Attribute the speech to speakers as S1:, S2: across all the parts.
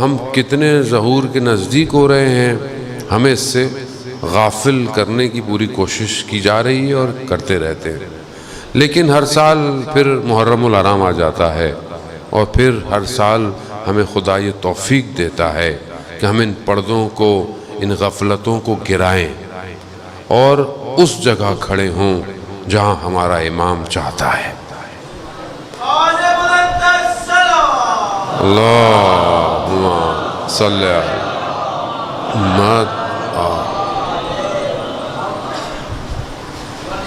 S1: ہم کتنے ظہور کے نزدیک ہو رہے ہیں، ہمیں اس سے غافل کرنے کی پوری کوشش کی جا رہی ہے اور کرتے رہتے ہیں۔ لیکن ہر سال پھر محرم الحرام آ جاتا ہے، اور پھر ہر سال ہمیں خدا یہ توفیق دیتا ہے کہ ہم ان پردوں کو، ان غفلتوں کو گرائیں اور اس جگہ کھڑے ہوں جہاں ہمارا امام چاہتا ہے۔ اللہم صلی علی محمد۔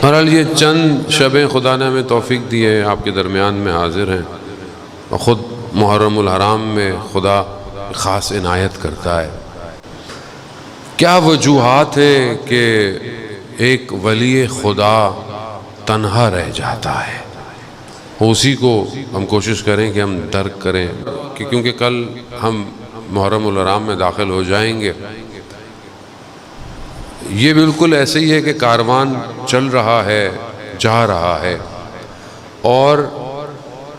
S1: بہرحال یہ چند شبیں خدا نے ہمیں توفیق دی ہے، آپ کے درمیان میں حاضر ہیں، اور خود محرم الحرام میں خدا خاص عنایت کرتا ہے۔ کیا وجوہات ہے کہ ایک ولی خدا تنہا رہ جاتا ہے؟ اسی کو ہم کوشش کریں کہ ہم درک کریں، کیونکہ کل ہم محرم الحرام میں داخل ہو جائیں گے۔ یہ بالکل ایسے ہی ہے کہ کاروان چل رہا ہے، جا رہا ہے، اور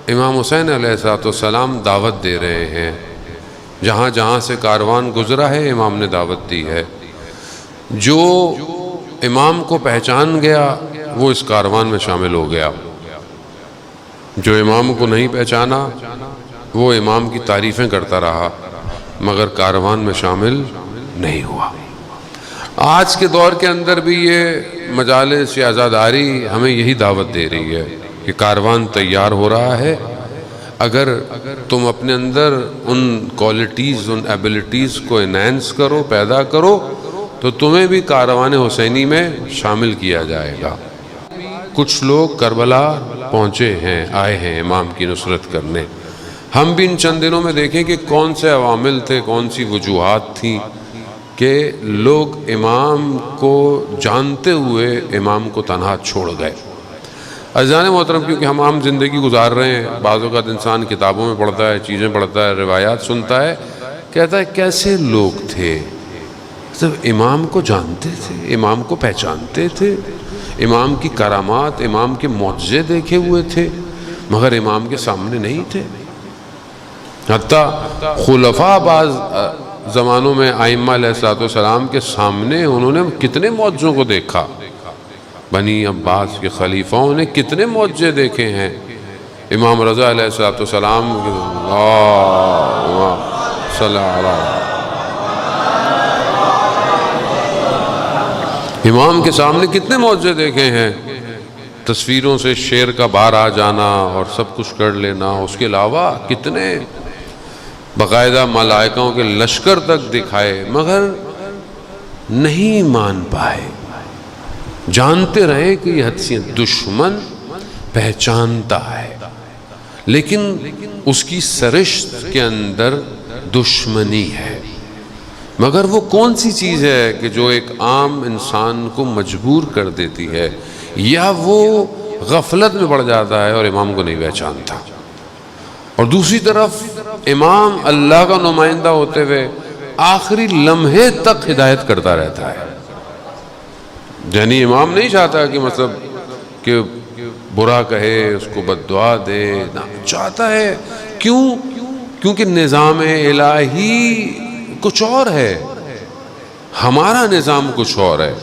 S1: امام حسین علیہ السلام دعوت دے رہے ہیں۔ جہاں جہاں سے کاروان گزرا ہے امام نے دعوت دی ہے۔ جو امام کو پہچان گیا وہ اس کاروان میں شامل ہو گیا، جو امام کو نہیں پہچانا وہ امام کی تعریفیں کرتا رہا مگر کاروان میں شامل نہیں ہوا۔ آج کے دور کے اندر بھی یہ مجالس یا عزاداری ہمیں یہی دعوت دے رہی ہے کہ کاروان تیار ہو رہا ہے، اگر تم اپنے اندر ان کوالٹیز، ان ایبلٹیز کو انہینس کرو، پیدا کرو، تو تمہیں بھی کاروان حسینی میں شامل کیا جائے گا۔ کچھ لوگ کربلا پہنچے ہیں، آئے ہیں امام کی نصرت کرنے۔ ہم بھی ان چند دنوں میں دیکھیں کہ کون سے عوامل تھے، کون سی وجوہات تھیں کہ لوگ امام کو جانتے ہوئے امام کو تنہا چھوڑ گئے۔ عزیزان محترم، کیونکہ ہم عام زندگی گزار رہے ہیں، بعض اوقات انسان کتابوں میں پڑھتا ہے، چیزیں پڑھتا ہے، روایات سنتا ہے، کہتا ہے کیسے لوگ تھے، صرف امام کو جانتے تھے، امام کو پہچانتے تھے، امام کی کرامات، امام کے معجزے دیکھے ہوئے تھے، مگر امام کے سامنے نہیں تھے۔ حتیٰ خلفاء بعض زمانوں میں ائمہ علیہ السلام کے سامنے انہوں نے کتنے معجزوں کو دیکھا۔ بنی عباس کے خلیفاؤں نے کتنے معجزے دیکھے ہیں۔ امام رضا علیہ السلام صلی اللہ امام کے سامنے کتنے معجزے دیکھے ہیں۔ تصویروں سے شیر کا بار آ جانا اور سب کچھ کر لینا، اس کے علاوہ کتنے باقاعدہ ملائکوں کے لشکر تک دکھائے، مگر نہیں مان پائے۔ جانتے رہے کہ یہ حدیث دشمن پہچانتا ہے، لیکن اس کی سرشت کے اندر دشمنی ہے۔ مگر وہ کون سی چیز ہے کہ جو ایک عام انسان کو مجبور کر دیتی ہے، یا وہ غفلت میں پڑ جاتا ہے اور امام کو نہیں پہچانتا؟ اور دوسری طرف امام اللہ کا نمائندہ ہوتے ہوئے آخری لمحے تک ہدایت کرتا رہتا ہے۔ یعنی امام نہیں چاہتا کہ مطلب کہ برا کہے، اس کو بد دعا دے، نہ چاہتا ہے۔ کیونکہ نظام الہی کچھ اور ہے، ہمارا نظام کچھ اور ہے۔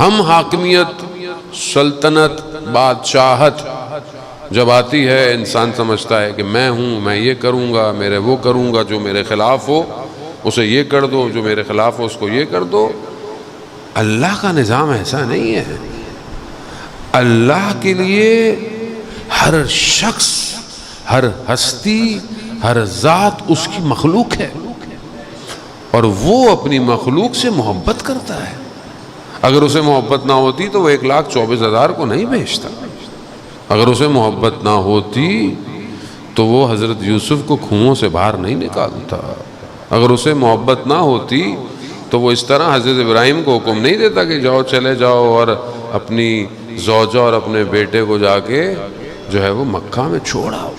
S1: ہم حاکمیت، سلطنت، بادشاہت جب آتی ہے، انسان سمجھتا ہے کہ میں ہوں، میں یہ کروں گا، میرے وہ کروں گا، جو میرے خلاف ہو اسے یہ کر دو، جو میرے خلاف ہو اس کو یہ کر دو۔ اللہ کا نظام ایسا نہیں ہے۔ اللہ کے لیے ہر شخص، ہر ہستی، ہر ذات اس کی مخلوق ہے، اور وہ اپنی مخلوق سے محبت کرتا ہے۔ اگر اسے محبت نہ ہوتی تو وہ 1,24,000 کو نہیں بھیجتا۔ اگر اسے محبت نہ ہوتی تو وہ حضرت یوسف کو کنویں سے باہر نہیں نکالتا۔ اگر اسے محبت نہ ہوتی تو وہ اس طرح حضرت ابراہیم کو حکم نہیں دیتا کہ جاؤ، چلے جاؤ اور اپنی زوجہ اور اپنے بیٹے کو جا کے جو ہے وہ مکہ میں چھوڑاؤ۔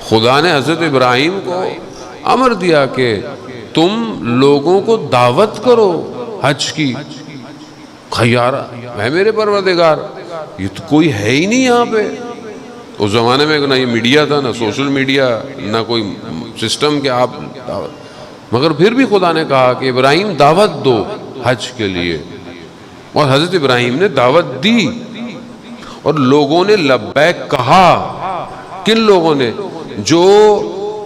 S1: خدا نے حضرت ابراہیم کو امر دیا کہ تم لوگوں کو دعوت کرو حج کی۔ خیارہ ہے میرے پروردگار، یہ تو کوئی ہے ہی نہیں یہاں پہ۔ اس زمانے میں نہ یہ میڈیا تھا، نہ سوشل میڈیا، نہ کوئی سسٹم کہ آپ دعوت. مگر پھر بھی خدا نے کہا کہ ابراہیم دعوت دو حج کے لیے، اور حضرت ابراہیم نے دعوت دی اور لوگوں نے لبیک کہا. کن لوگوں نے؟ جو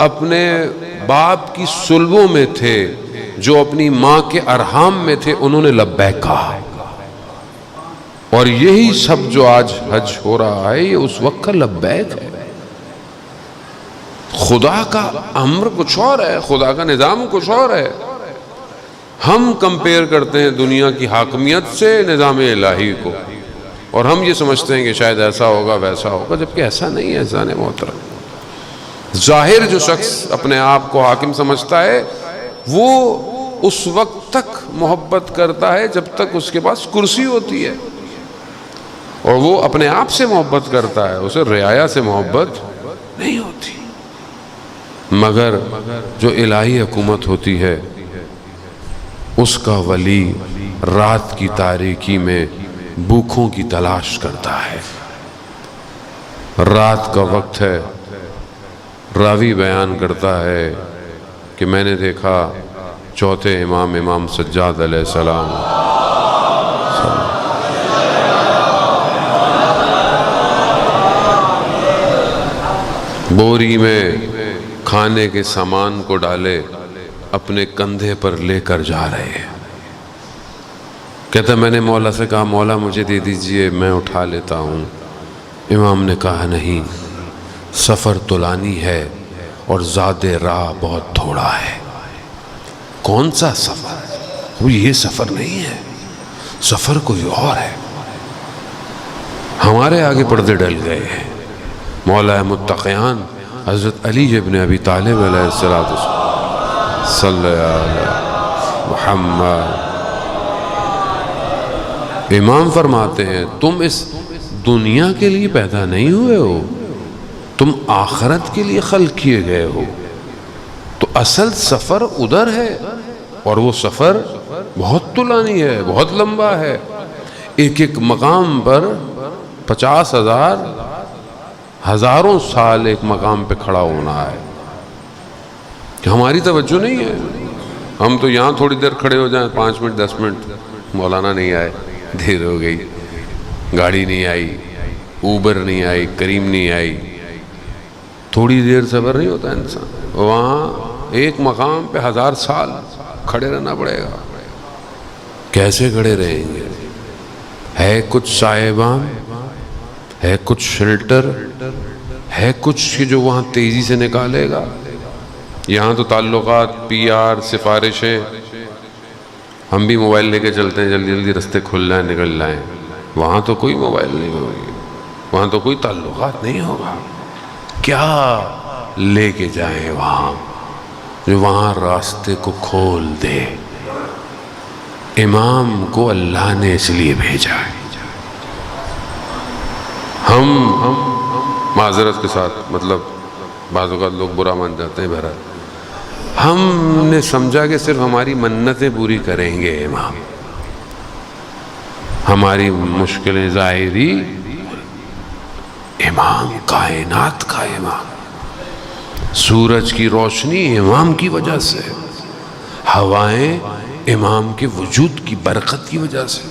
S1: اپنے باپ کی صلبوں میں تھے، جو اپنی ماں کے ارحام میں تھے، انہوں نے لبیک کہا. اور یہی سب جو آج حج ہو رہا ہے یہ اس وقت کا لبیک ہے. خدا کا امر کچھ اور ہے، خدا کا نظام کچھ اور ہے. ہم کمپیئر کرتے ہیں دنیا کی حاکمیت سے نظام الہی کو، اور ہم یہ سمجھتے ہیں کہ شاید ایسا ہوگا ویسا ہوگا، جبکہ ایسا نہیں ہے. عزیزان محترم، ظاہر جو شخص اپنے آپ کو حاکم سمجھتا ہے وہ اس وقت تک محبت کرتا ہے جب تک اس کے پاس کرسی ہوتی ہے، اور وہ اپنے آپ سے محبت کرتا ہے، اسے رعایا سے محبت نہیں ہوتی. مگر جو الہی حکومت ہوتی ہے اس کا ولی رات کی تاریکی میں بھوکھوں کی تلاش کرتا ہے. رات کا وقت ہے، راوی بیان کرتا ہے کہ میں نے دیکھا چوتھے امام سجاد علیہ السلام بوری میں کھانے کے سامان کو ڈالے اپنے کندھے پر لے کر جا رہے ہیں. کہتا میں نے مولا سے کہا مولا مجھے دے دیجئے، میں اٹھا لیتا ہوں. امام نے کہا نہیں، سفر طولانی ہے اور زاد راہ بہت تھوڑا ہے. کون سا سفر؟ وہ یہ سفر نہیں ہے، سفر کوئی اور ہے. ہمارے آگے پردے ڈل گئے ہیں. مولا متقیان حضرت علی ابن ابی طالب علیہ السلام صلی اللہ محمد، امام فرماتے ہیں تم اس دنیا کے لیے پیدا نہیں ہوئے ہو، تم آخرت کے لیے خلق کیے گئے ہو. تو اصل سفر ادھر ہے، اور وہ سفر بہت طولانی ہے، بہت لمبا ہے. ایک ایک مقام پر 50,000 ہزاروں سال ایک مقام پہ کھڑا ہونا ہے. کہ ہماری توجہ نہیں ہے، ہم تو یہاں تھوڑی دیر کھڑے ہو جائیں، 5 منٹ 10 منٹ، مولانا نہیں آئے، دیر ہو گئی، گاڑی نہیں آئی، اوبر نہیں آئی، کریم نہیں آئی. تھوڑی دیر صبر نہیں ہوتا انسان، وہاں ایک مقام پہ 1000 سال کھڑے رہنا پڑے گا. کیسے کھڑے رہیں گے؟ ہے کچھ صاحبان، ہے کچھ شیلٹر، ہے کچھ کہ جو وہاں تیزی سے نکالے گا. یہاں تو تعلقات، پی آر، سفارشیں، ہم بھی موبائل لے کے چلتے ہیں، جلدی جلدی رستے کھل جائیں نکل جائیں. وہاں تو کوئی موبائل نہیں ہوگی، وہاں تو کوئی تعلقات نہیں ہوگا. کیا لے کے جائیں وہاں جو وہاں راستے کو کھول دے؟ امام کو اللہ نے اس لیے بھیجا ہے. ہم معذرت کے ساتھ، مطلب بعض اوقات لوگ برا مان جاتے ہیں، بہرحال ہم نے سمجھا کہ صرف ہماری منتیں پوری کریں گے امام، ہماری مشکلیں ظاہری. امام کائنات کا امام، سورج کی روشنی امام کی وجہ سے، ہوائیں امام کے وجود کی برکت کی وجہ سے،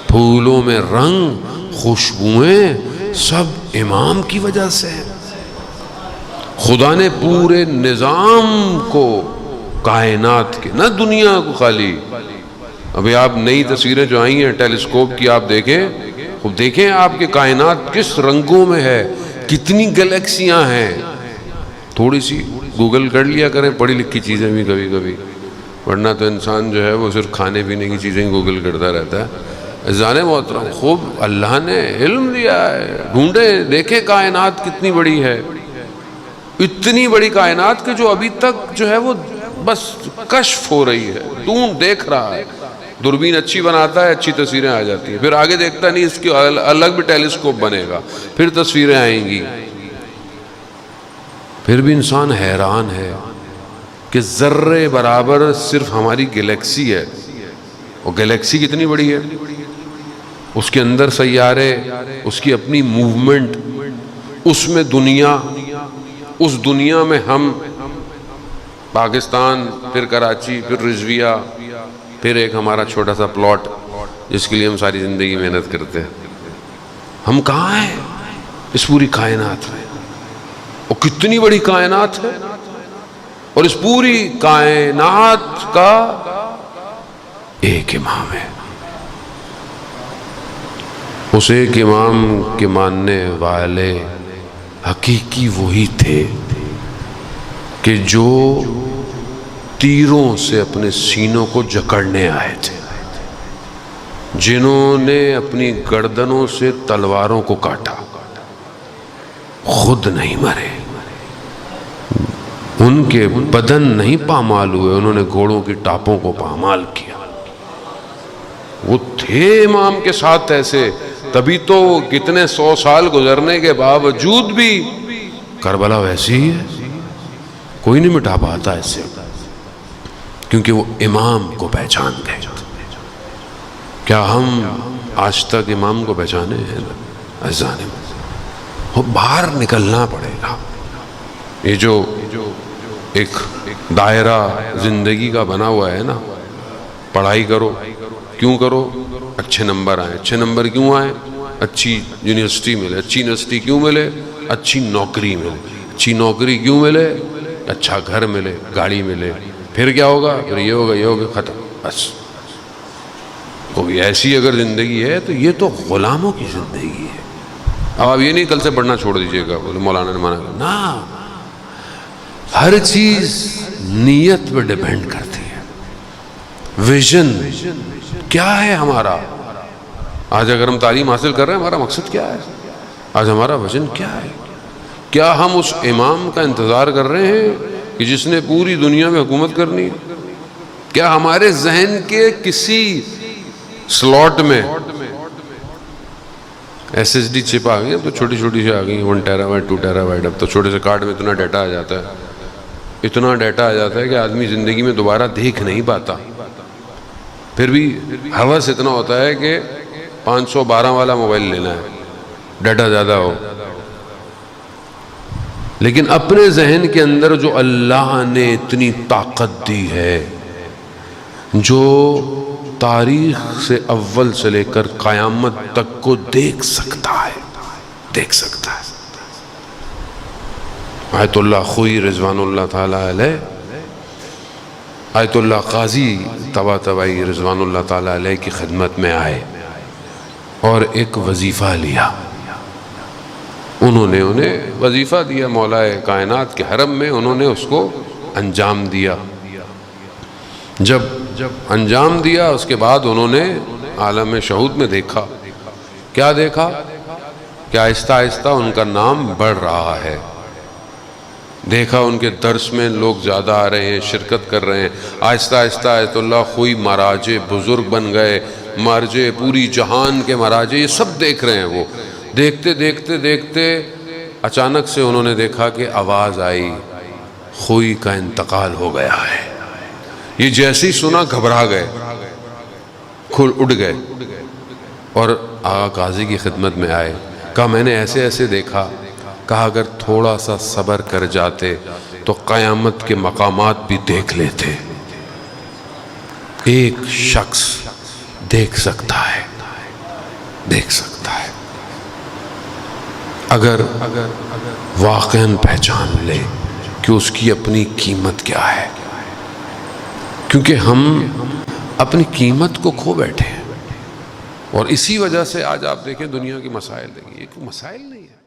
S1: پھولوں میں رنگ، خوشبوئیں سب امام کی وجہ سے. خدا نے پورے نظام کو، کائنات کے، نہ دنیا کو خالی. ابھی آپ نئی تصویریں جو آئی ہیں ٹیلیسکوپ کی، آپ دیکھیں، خوب دیکھیں آپ کے کائنات کس رنگوں میں ہے، کتنی گلیکسیاں ہیں. تھوڑی سی گوگل کر لیا کریں پڑھی لکھی چیزیں بھی کبھی کبھی، ورنہ تو انسان جو ہے وہ صرف کھانے پینے کی چیزیں گوگل کرتا رہتا ہے. عزیزان محترم، خوب اللہ نے علم دیا ہے، ڈھونڈیں دیکھیں کائنات کتنی بڑی ہے. اتنی بڑی کائنات کہ جو ابھی تک جو ہے وہ بس کشف ہو رہی ہے، ڈھونڈ دیکھ رہا ہے. دوربین اچھی بناتا ہے، اچھی تصویریں آ جاتی ہیں، پھر آگے دیکھتا نہیں، اس کی الگ بھی ٹیلیسکوپ بنے گا، پھر تصویریں آئیں گی. پھر بھی انسان حیران ہے کہ ذرے برابر صرف ہماری گلیکسی ہے، اور گلیکسی کتنی بڑی ہے، اس کے اندر سیارے، اس کی اپنی موومنٹ، اس میں دنیا، اس دنیا میں ہم. پاکستان، پھر کراچی، پھر رضویہ، پھر ایک ہمارا چھوٹا سا پلاٹ جس کے لیے ہم ساری زندگی محنت کرتے ہیں. ہم کہاں ہیں اس پوری کائنات میں؟ اور کتنی بڑی کائنات ہے، اور اس پوری کائنات کا ایک امام ہے. اس ایک امام کے ماننے والے حقیقی وہی تھے کہ جو تیروں سے اپنے سینوں کو جکڑنے آئے تھے، جنہوں نے اپنی گردنوں سے تلواروں کو کاٹا، خود نہیں مرے، ان کے بدن نہیں پامال ہوئے، انہوں نے گھوڑوں کی ٹاپوں کو پامال کیا. وہ تھے امام کے ساتھ ایسے، تبھی تو کتنے 100 سال گزرنے کے باوجود بھی کربلا ویسی ہی ہے، کوئی نہیں مٹا پاتا ایسے، کیونکہ وہ امام کو پہچان گئے. کیا ہم آج تک امام کو پہچانے ہیں؟ عزیزان، وہ باہر نکلنا پڑے گا. یہ جو ایک دائرہ زندگی کا بنا ہوا ہے نا، پڑھائی کرو، کیوں کرو؟ اچھے نمبر آئیں. اچھے نمبر کیوں آئیں؟ اچھی یونیورسٹی ملے. اچھی یونیورسٹی کیوں ملے؟ اچھی نوکری ملے. اچھی نوکری کیوں ملے؟ اچھا گھر ملے، گاڑی ملے. پھر کیا ہوگا؟ پھر یہ ہوگا، یہ ہوگا، ختم. بس کوئی ایسی اگر زندگی ہے تو یہ تو غلاموں کی زندگی ہے. اب آپ یہ نہیں کل سے پڑھنا چھوڑ دیجئے گا، بولے مولانا نے منع کیا. نا، ہر چیز نیت پہ ڈیپینڈ کرتی ہے. ویژن کیا ہے ہمارا؟ آج اگر ہم تعلیم حاصل کر رہے ہیں، ہمارا مقصد کیا ہے؟ آج ہمارا ویژن کیا ہے؟ کیا ہم اس امام کا انتظار کر رہے ہیں کہ جس نے پوری دنیا میں حکومت کرنی ہے؟ کیا ہمارے ذہن کے کسی سلاٹ میں ایس ایس ڈی چپ آ گئی؟ اب تو چھوٹی چھوٹی سی آ گئی، 1 ٹیرا بائٹ 2 ٹیرا بائٹ. اب تو چھوٹے سے کارڈ میں اتنا ڈیٹا آ جاتا ہے، اتنا ڈیٹا آ جاتا ہے کہ آدمی زندگی میں دوبارہ دیکھ نہیں پاتا. پھر بھی ہوس اتنا ہوتا ہے کہ 512 والا موبائل لینا ہے، ڈیٹا زیادہ ہو. لیکن اپنے ذہن کے اندر جو اللہ نے اتنی طاقت دی ہے، جو تاریخ سے اول سے لے کر قیامت تک کو دیکھ سکتا ہے، دیکھ سکتا ہے. آیت اللہ خوئی رضوان اللہ تعالیٰ علیہ، آیت اللہ قاضی طباطبائی رضوان اللہ تعالیٰ علیہ کی خدمت میں آئے اور ایک وظیفہ لیا. انہوں نے انہیں وظیفہ دیا مولا کائنات کے حرم میں، انہوں نے اس کو انجام دیا. جب انجام دیا اس کے بعد انہوں نے عالم شہود میں دیکھا. کیا دیکھا؟ کہ آہستہ آہستہ ان کا نام بڑھ رہا ہے. دیکھا ان کے درس میں لوگ زیادہ آ رہے ہیں، شرکت کر رہے ہیں. آہستہ آہستہ آیت اللہ خوئی مراجع بزرگ بن گئے، مرجع پوری جہان کے مراجع، یہ سب دیکھ رہے ہیں. وہ دیکھتے دیکھتے دیکھتے اچانک سے انہوں نے دیکھا کہ آواز آئی، خوئی کا انتقال ہو گیا ہے. یہ جیسے ہی سنا گھبرا گئے، اٹھ گئے اور آقا قاضی کی خدمت میں آئے. کہا میں نے ایسے ایسے دیکھا. کہا اگر تھوڑا سا صبر کر جاتے تو قیامت کے مقامات بھی دیکھ لیتے. ایک شخص دیکھ سکتا ہے، دیکھ سکتا ہے اگر واقعاً پہچان لے کہ اس کی اپنی قیمت کیا ہے. کیونکہ ہم اپنی قیمت کو کھو بیٹھے ہیں، اور اسی وجہ سے آج آپ دیکھیں دنیا کی مسائل دیکھیں، یہ کوئی مسائل نہیں ہے.